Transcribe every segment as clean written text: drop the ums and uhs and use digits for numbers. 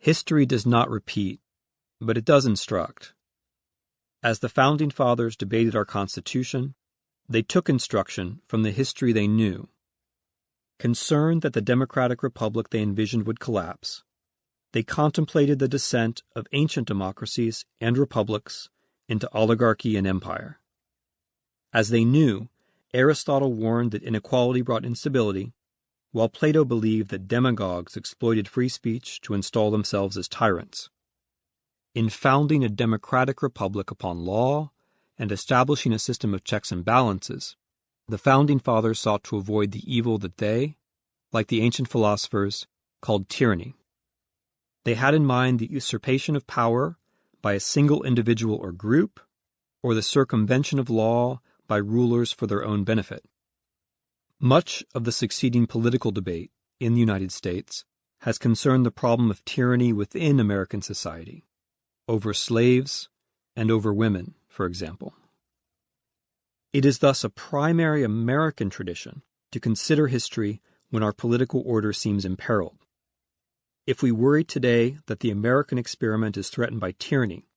History does not repeat, but it does instruct. As the Founding Fathers debated our Constitution, they took instruction from the history they knew. Concerned that the democratic republic they envisioned would collapse, they contemplated the descent of ancient democracies and republics into oligarchy and empire. As they knew, Aristotle warned that inequality brought instability, while Plato believed that demagogues exploited free speech to install themselves as tyrants. In founding a democratic republic upon law and establishing a system of checks and balances, the Founding Fathers sought to avoid the evil that they, like the ancient philosophers, called tyranny. They had in mind the usurpation of power by a single individual or group, or the circumvention of law by rulers for their own benefit. Much of the succeeding political debate in the United States has concerned the problem of tyranny within American society, over slaves and over women, for example. It is thus a primary American tradition to consider history when our political order seems imperiled. If we worry today that the American experiment is threatened by tyranny,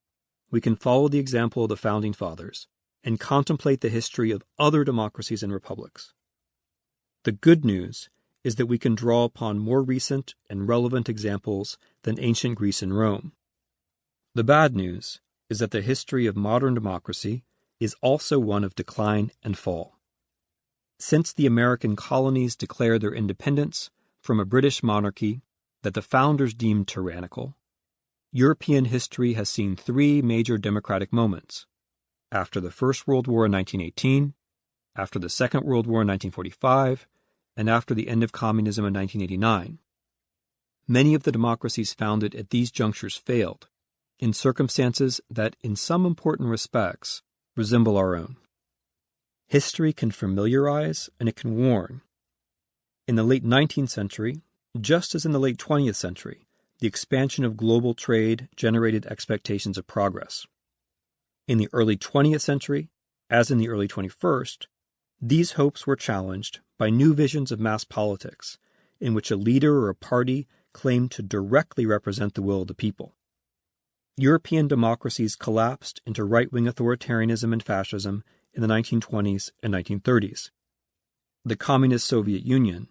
we can follow the example of the Founding Fathers and contemplate the history of other democracies and republics. The good news is that we can draw upon more recent and relevant examples than ancient Greece and Rome. The bad news is that the history of modern democracy is also one of decline and fall. Since the American colonies declared their independence from a British monarchy that the founders deemed tyrannical, European history has seen three major democratic moments: after the First World War in 1918, after the Second World War in 1945, and after the end of communism in 1989. Many of the democracies founded at these junctures failed, in circumstances that, in some important respects, resemble our own. History can familiarize and it can warn. In the late 19th century, just as in the late 20th century, the expansion of global trade generated expectations of progress. In the early 20th century, as in the early 21st, these hopes were challenged by new visions of mass politics, in which a leader or a party claimed to directly represent the will of the people. European democracies collapsed into right-wing authoritarianism and fascism in the 1920s and 1930s. The Communist Soviet Union,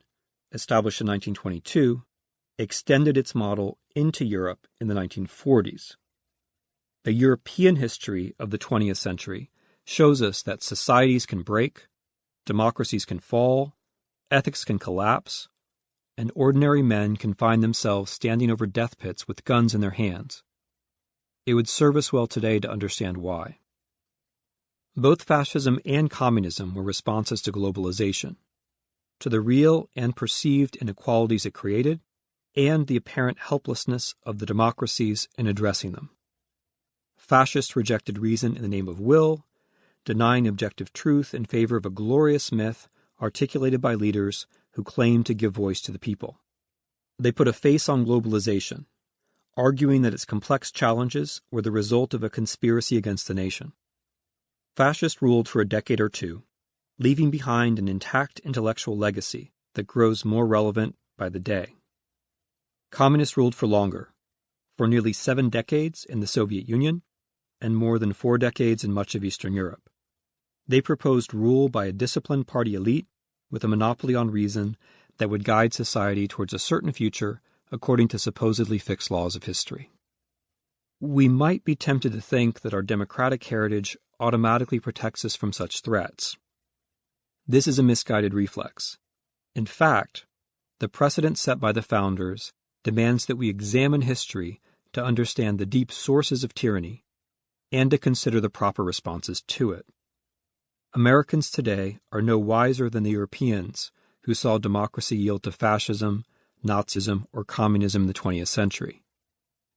established in 1922, extended its model into Europe in the 1940s. The European history of the 20th century shows us that societies can break, democracies can fall, ethics can collapse, and ordinary men can find themselves standing over death pits with guns in their hands. It would serve us well today to understand why. Both fascism and communism were responses to globalization, to the real and perceived inequalities it created, and the apparent helplessness of the democracies in addressing them. Fascists rejected reason in the name of will, denying objective truth in favor of a glorious myth articulated by leaders who claimed to give voice to the people. They put a face on globalization, arguing that its complex challenges were the result of a conspiracy against the nation. Fascists ruled for a decade or two, leaving behind an intact intellectual legacy that grows more relevant by the day. Communists ruled for longer, for nearly 7 decades in the Soviet Union, and more than 4 decades in much of Eastern Europe. They proposed rule by a disciplined party elite with a monopoly on reason that would guide society towards a certain future according to supposedly fixed laws of history. We might be tempted to think that our democratic heritage automatically protects us from such threats. This is a misguided reflex. In fact, the precedent set by the founders demands that we examine history to understand the deep sources of tyranny and to consider the proper responses to it. Americans today are no wiser than the Europeans who saw democracy yield to fascism, Nazism, or communism in the 20th century.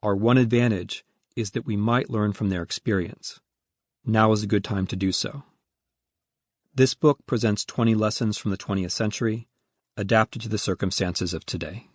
Our one advantage is that we might learn from their experience. Now is a good time to do so. This book presents 20 lessons from the 20th century, adapted to the circumstances of today.